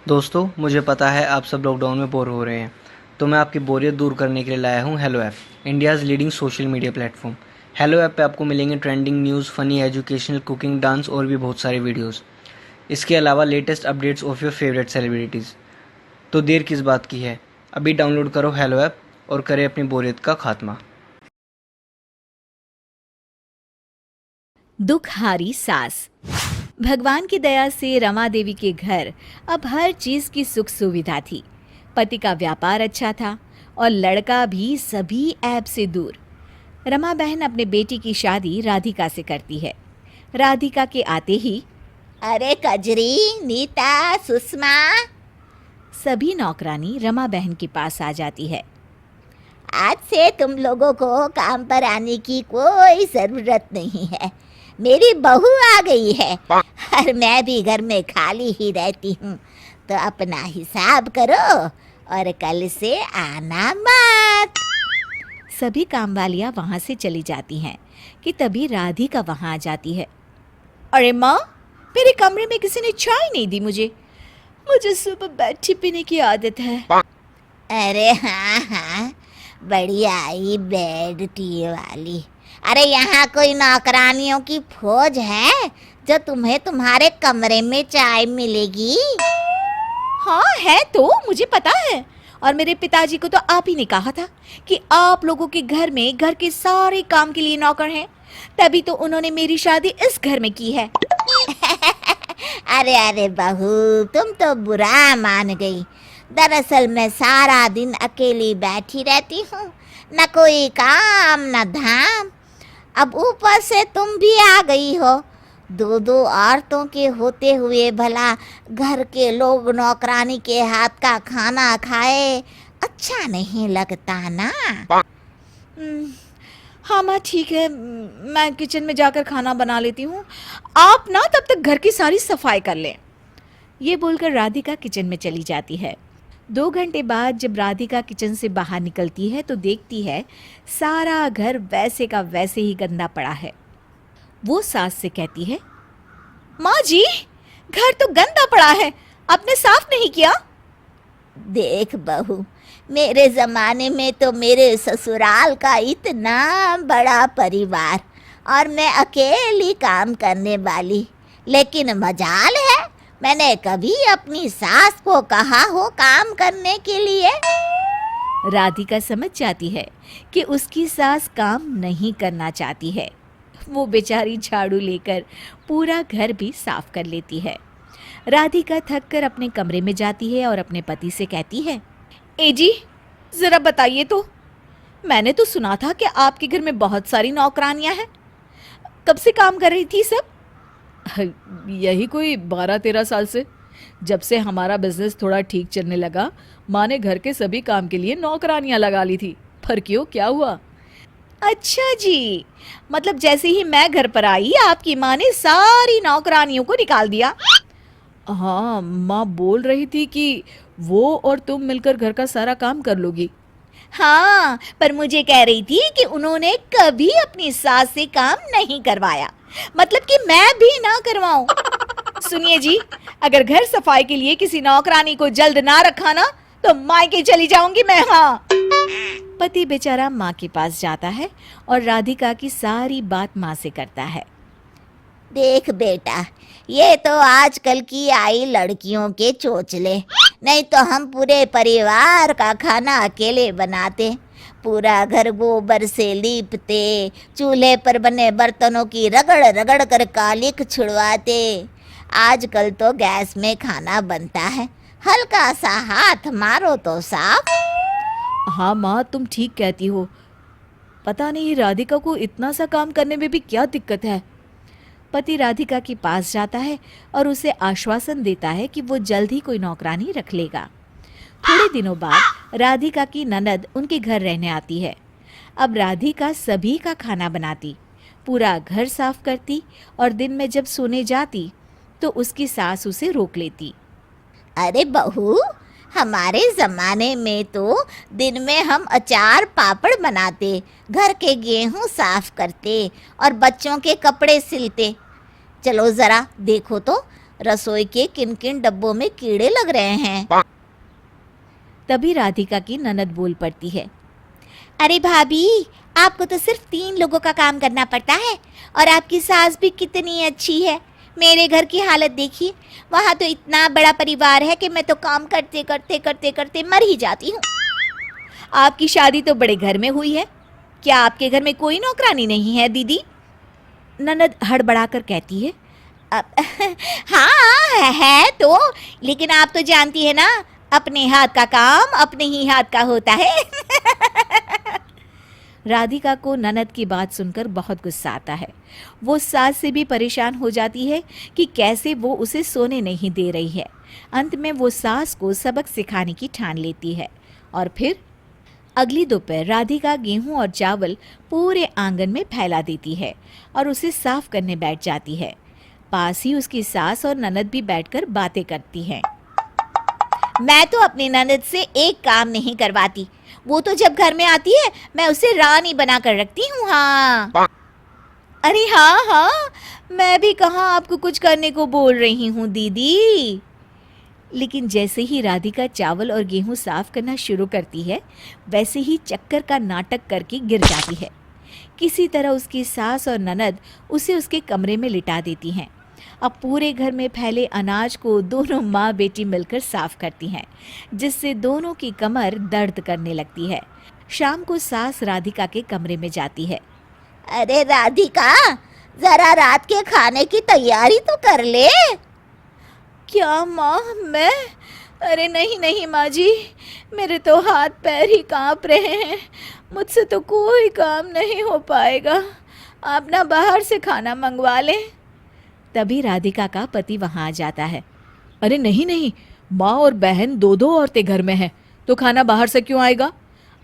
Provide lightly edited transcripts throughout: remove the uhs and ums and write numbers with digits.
दोस्तों, मुझे पता है आप सब लॉकडाउन में बोर हो रहे हैं, तो मैं आपकी बोरियत दूर करने के लिए लाया हूँ hello app, India's leading social media platform. Hello app पे आपको मिलेंगे trending news, funny, educational, cooking, dance और भी बहुत सारे वीडियोस। इसके अलावा latest updates of your favourite celebrities. तो देर किस बात की है, अभी डाउनलोड करो हेलो ऐप और करें अपनी बोरियत का खात्मा। दुख हारी सास। भगवान की दया से रमा देवी के घर अब हर चीज की सुख सुविधा थी। पति का व्यापार अच्छा था और लड़का भी सभी ऐब से दूर। रमा बहन अपने बेटी की शादी राधिका से करती है। राधिका के आते ही अरे कजरी, नीता, सुषमा, सभी नौकरानी रमा बहन के पास आ जाती है। आज से तुम लोगों को काम पर आने की कोई ज़रूरत नहीं है। मेरी बहू आ गई है और मैं भी घर में खाली ही रहती हूँ, तो अपना हिसाब करो और कल से आना मत। सभी कामवालियाँ वहाँ से चली जाती हैं कि तभी राधिका वहाँ आ जाती है। अरे माँ, मेरे कमरे में किसी ने चाय नहीं दी मुझे सुबह बैठी पीने की आदत है। अरे हाँ हाँ, बढ़िया आई बेड टी वाली। अरे यहाँ कोई नौकरानियों की फौज है जो तुम्हें तुम्हारे कमरे में चाय मिलेगी? हाँ है, तो मुझे पता है। और मेरे पिताजी को तो आप ही ने कहा था कि आप लोगों के घर में घर के सारे काम के लिए नौकर हैं, तभी तो उन्होंने मेरी शादी इस घर में की है। अरे अरे बहू, तुम तो बुरा मान गई। दरअसल मैं सारा दिन अकेली बैठी रहती हूँ, न कोई काम न धाम। अब ऊपर से तुम भी आ गई हो। दो दो औरतों के होते हुए भला घर के लोग नौकरानी के हाथ का खाना खाए, अच्छा नहीं लगता ना? हाँ माँ, ठीक है, मैं किचन में जाकर खाना बना लेती हूँ। आप ना तब तक घर की सारी सफाई कर लें। ये बोलकर राधिका किचन में चली जाती है। 2 घंटे बाद जब राधिका किचन से बाहर निकलती है तो देखती है सारा घर वैसे का वैसे ही गंदा पड़ा है। वो सास से कहती है, माँ जी, घर तो गंदा पड़ा है, आपने साफ नहीं किया? देख बहू, मेरे ज़माने में तो मेरे ससुराल का इतना बड़ा परिवार और मैं अकेली काम करने वाली, लेकिन मजाल है मैंने कभी अपनी सास को कहा हो काम करने के लिए। राधिका समझ जाती है कि उसकी सास काम नहीं करना चाहती है। वो बेचारी झाड़ू लेकर पूरा घर भी साफ कर लेती है। राधिका थककर अपने कमरे में जाती है और अपने पति से कहती है, ए जी, जरा बताइए तो, मैंने तो सुना था कि आपके घर में बहुत सारी नौकरानियां हैं। कब से काम कर रही थी सब? यही कोई 12-13 साल से। जब से हमारा बिजनेस थोड़ा ठीक चलने लगा, माँ ने घर के सभी काम के लिए नौकरानियां लगा ली थी। पर क्यों, क्या हुआ? अच्छा जी, मतलब जैसे ही मैं घर पर आई आपकी माँ ने सारी नौकरानियों को निकाल दिया। हाँ, माँ बोल रही थी कि वो और तुम मिलकर घर का सारा काम कर लोगी। हाँ, पर मुझे कह रही थी कि उन्होंने कभी अपनी सास से काम नहीं करवाया, मतलब कि मैं भी ना करवाऊं। सुनिए जी, अगर घर सफाई के लिए किसी नौकरानी को जल्द ना रखा ना तो मायके चली जाऊंगी मैं। हाँ। पति बेचारा माँ के पास जाता है और राधिका की सारी बात माँ से करता है। देख बेटा, ये तो आजकल की आई लड़कियों के चोचले, नहीं तो हम पूरे परिवार का खाना अकेले बनाते, पूरा घर गोबर से लीपते, चूल्हे पर बने बर्तनों की रगड़ रगड़ कर कालिक छुड़वाते। आजकल तो गैस में खाना बनता है, हल्का सा हाथ मारो तो साफ। हाँ माँ, तुम ठीक कहती हो। पता नहीं राधिका को इतना सा काम करने में भी क्या दिक्कत है। पति राधिका के पास जाता है और उसे आश्वासन देता है कि वो जल्द ही कोई नौकरानी रख लेगा। थोड़े दिनों बाद राधिका की ननद उनके घर रहने आती है। अब राधिका सभी का खाना बनाती, पूरा घर साफ करती और दिन में जब सोने जाती तो उसकी सास उसे रोक लेती। अरे बहू, हमारे ज़माने में तो दिन में हम अचार पापड़ बनाते, घर के गेहूं साफ करते और बच्चों के कपड़े सिलते। चलो ज़रा देखो तो, रसोई के किन किन डब्बों में कीड़े लग रहे हैं। तभी राधिका की ननद बोल पड़ती है। अरे भाभी, आपको तो सिर्फ 3 लोगों का काम करना पड़ता है और आपकी सास भी कितनी अच्छी है। मेरे घर की हालत देखिए, वहाँ तो इतना बड़ा परिवार है कि मैं तो काम करते करते करते करते मर ही जाती हूँ। आपकी शादी तो बड़े घर में हुई है, क्या आपके घर में कोई नौकरानी नहीं है दीदी? ननद हड़बड़ाकर कहती है। हाँ है तो, लेकिन आप तो जानती है ना, अपने हाथ का काम अपने ही हाथ का होता है। राधिका को ननद की बात सुनकर बहुत गुस्सा आता है। वो सास से भी परेशान हो जाती है कि कैसे वो उसे सोने नहीं दे रही है। अंत में वो सास को सबक सिखाने की ठान लेती है और फिर अगली दोपहर राधिका गेहूं और चावल पूरे आंगन में फैला देती है और उसे साफ करने बैठ जाती है। पास ही उसकी सास और ननद भी बैठकर बातें करती हैं। मैं तो अपनी ननद से एक काम नहीं करवाती, वो तो जब घर में आती है मैं उसे रानी बना कर रखती हूँ। हाँ अरे हाँ हाँ, मैं भी कहाँ आपको कुछ करने को बोल रही हूँ दीदी। लेकिन जैसे ही राधिका चावल और गेहूं साफ करना शुरू करती है, वैसे ही चक्कर का नाटक करके गिर जाती है। किसी तरह उसकी सास और ननद उसे उसके कमरे में लिटा देती हैं। अब पूरे घर में फैले अनाज को दोनों माँ बेटी मिलकर साफ करती हैं, जिससे दोनों की कमर दर्द करने लगती है। शाम को सास राधिका के कमरे में जाती है। अरे राधिका, जरा रात के खाने की तैयारी तो कर ले। क्या माँ, मैं? अरे नहीं नहीं माँ जी, मेरे तो हाथ पैर ही कांप रहे हैं, मुझसे तो कोई काम नहीं हो पाएगा। आप ना बाहर से खाना मंगवा लें। तभी राधिका का पति वहाँ आ जाता है। अरे नहीं नहीं, माँ और बहन दो दो औरतें घर में हैं, तो खाना बाहर से क्यों आएगा?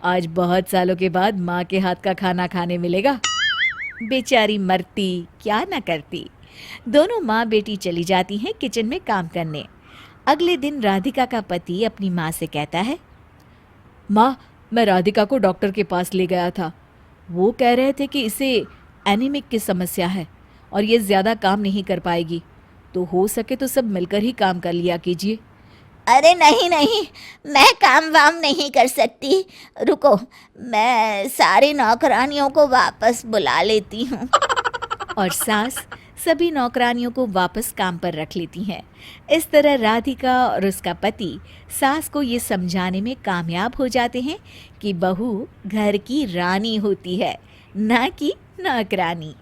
आज बहुत सालों के बाद माँ के हाथ का खाना खाने मिलेगा। बेचारी मरती क्या न करती। दोनों माँ बेटी चली जाती हैं किचन में काम करने। अगले दिन राधिका का पति अपनी माँ से कहता है। माँ, मैं राधिका को डॉक्टर के पास ले गया था। वो कह रहे थे कि इसे एनीमिक की समस्या है और ये ज़्यादा काम नहीं कर पाएगी, तो हो सके तो सब मिलकर ही काम कर लिया कीजिए। अरे नहीं नहीं, मैं काम वाम नहीं कर सकती। रुको, मैं सारी नौकरानियों को वापस बुला लेती हूँ। और सास सभी नौकरानियों को वापस काम पर रख लेती हैं। इस तरह राधिका और उसका पति सास को ये समझाने में कामयाब हो जाते हैं कि बहू घर की रानी होती है, ना कि नौकरानी।